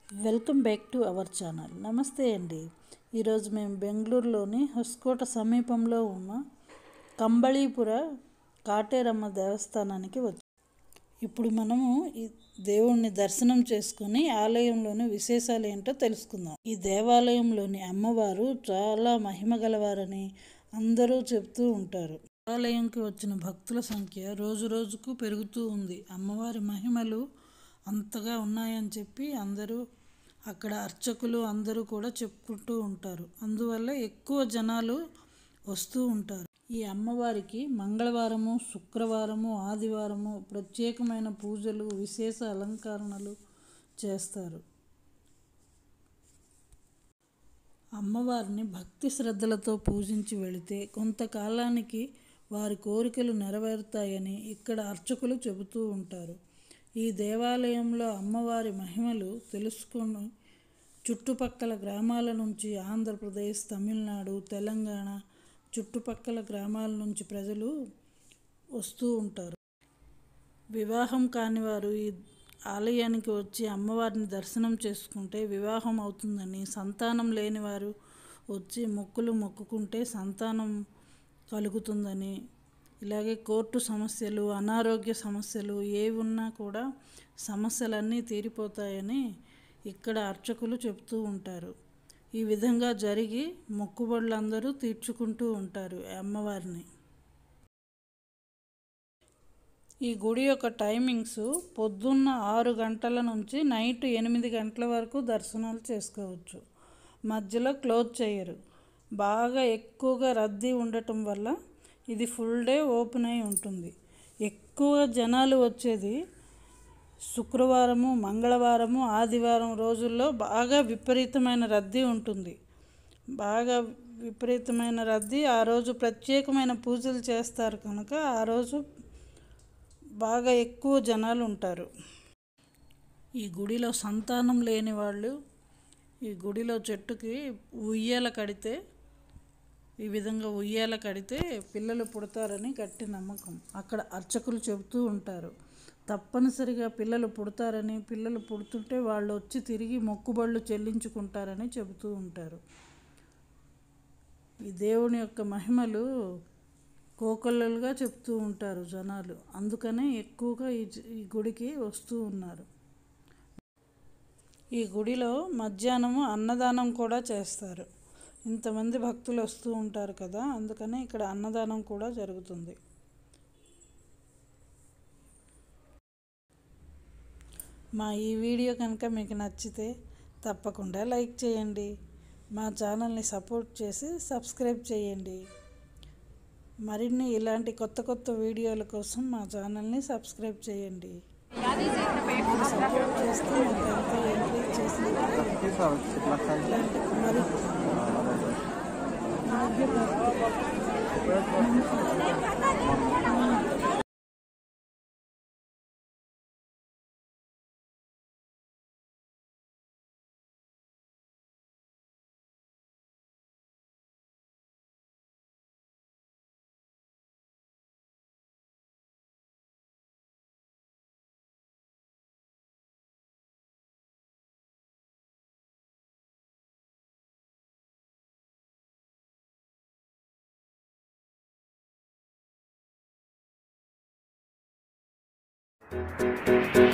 Welcome back to our channel. నమస్తే అండి. ఈరోజు మేము బెంగళూరులోని హొస్కోట సమీపంలో ఉన్న కంబళీపుర కాటేరమ్మ దేవస్థానానికి వచ్చాము. ఇప్పుడు మనము ఈ దేవుణ్ణి దర్శనం చేసుకుని ఆలయంలోని విశేషాలు ఏంటో తెలుసుకుందాం. ఈ దేవాలయంలోని అమ్మవారు చాలా మహిమ గలవారని అందరూ చెప్తూ ఉంటారు. ఆలయంకి వచ్చిన భక్తుల సంఖ్య రోజు రోజుకు పెరుగుతూ ఉంది. అమ్మవారి మహిమలు అంతగా ఉన్నాయని చెప్పి అందరూ అక్కడ అర్చకులు అందరూ కూడా చెప్పుకుంటూ ఉంటారు. అందువల్ల ఎక్కువ జనాలు వస్తూ ఉంటారు. ఈ అమ్మవారికి మంగళవారము, శుక్రవారము, ఆదివారము ప్రత్యేకమైన పూజలు, విశేష అలంకరణలు చేస్తారు. అమ్మవారిని భక్తి శ్రద్ధలతో పూజించి వెళితే కొంతకాలానికి వారి కోరికలు నెరవేరుతాయని ఇక్కడ అర్చకులు చెబుతూ ఉంటారు. ఈ దేవాలయంలో అమ్మవారి మహిమలు తెలుసుకుని చుట్టుపక్కల గ్రామాల నుంచి ఆంధ్రప్రదేశ్, తమిళనాడు, తెలంగాణ చుట్టుపక్కల గ్రామాల నుంచి ప్రజలు వస్తూ ఉంటారు. వివాహం కాని వారు ఈ ఆలయానికి వచ్చి అమ్మవారిని దర్శనం చేసుకుంటే వివాహం అవుతుందని, సంతానం లేని వారు వచ్చి మొక్కులు మొక్కుకుంటే సంతానం కలుగుతుందని, ఇలాగే కోర్టు సమస్యలు, అనారోగ్య సమస్యలు ఏవి ఉన్నా కూడా సమస్యలన్నీ తీరిపోతాయని ఇక్కడ అర్చకులు చెప్తూ ఉంటారు. ఈ విధంగా జరిగి మొక్కుబడులందరూ తీర్చుకుంటూ ఉంటారు అమ్మవారిని. ఈ గుడి యొక్క టైమింగ్స్ పొద్దున్న 6 గంటల నుంచి నైట్ 8 గంటల వరకు దర్శనాలు చేసుకోవచ్చు. మధ్యలో క్లోజ్ చేయరు. బాగా ఎక్కువగా రద్దీ ఉండటం వల్ల ఇది ఫుల్ డే ఓపెన్ అయి ఉంటుంది. ఎక్కువ జనాలు వచ్చేది శుక్రవారము, మంగళవారము, ఆదివారం రోజుల్లో బాగా విపరీతమైన రద్దీ ఉంటుంది. బాగా విపరీతమైన రద్దీ. ఆ రోజు ప్రత్యేకమైన పూజలు చేస్తారు కనుక ఆ రోజు బాగా ఎక్కువ జనాలు ఉంటారు. ఈ గుడిలో సంతానం లేని వాళ్ళు ఈ గుడిలో చెట్టుకి ఉయ్యాల కడితే, ఈ విధంగా ఉయ్యాల కడితే పిల్లలు పుడతారని గట్టి నమ్మకం. అక్కడ అర్చకులు చెబుతూ ఉంటారు. తప్పనిసరిగా పిల్లలు పుడతారని, పిల్లలు పుడుతుంటే వాళ్ళు వచ్చి తిరిగి మొక్కుబళ్ళు చెల్లించుకుంటారని చెబుతూ ఉంటారు. ఈ దేవుని యొక్క మహిమలు కోకొల్లలుగా చెప్తూ ఉంటారు జనాలు. అందుకనే ఎక్కువగా ఈ గుడికి వస్తూ ఉన్నారు. ఈ గుడిలో మధ్యాహ్నము అన్నదానం కూడా చేస్తారు. ఇంతమంది భక్తులు వస్తూ ఉంటారు కదా, అందుకనే ఇక్కడ అన్నదానం కూడా జరుగుతుంది. మా ఈ వీడియో కనుక మీకు నచ్చితే తప్పకుండా లైక్ చేయండి. మా ఛానల్ని సపోర్ట్ చేసి సబ్స్క్రైబ్ చేయండి. మరిన్ని ఇలాంటి కొత్త కొత్త వీడియోల కోసం మా ఛానల్ని సబ్స్క్రైబ్ చేయండి. సపోర్ట్ చేస్తే మాకు ఎంతో ఎంకరేజ్ చేసి Thank you.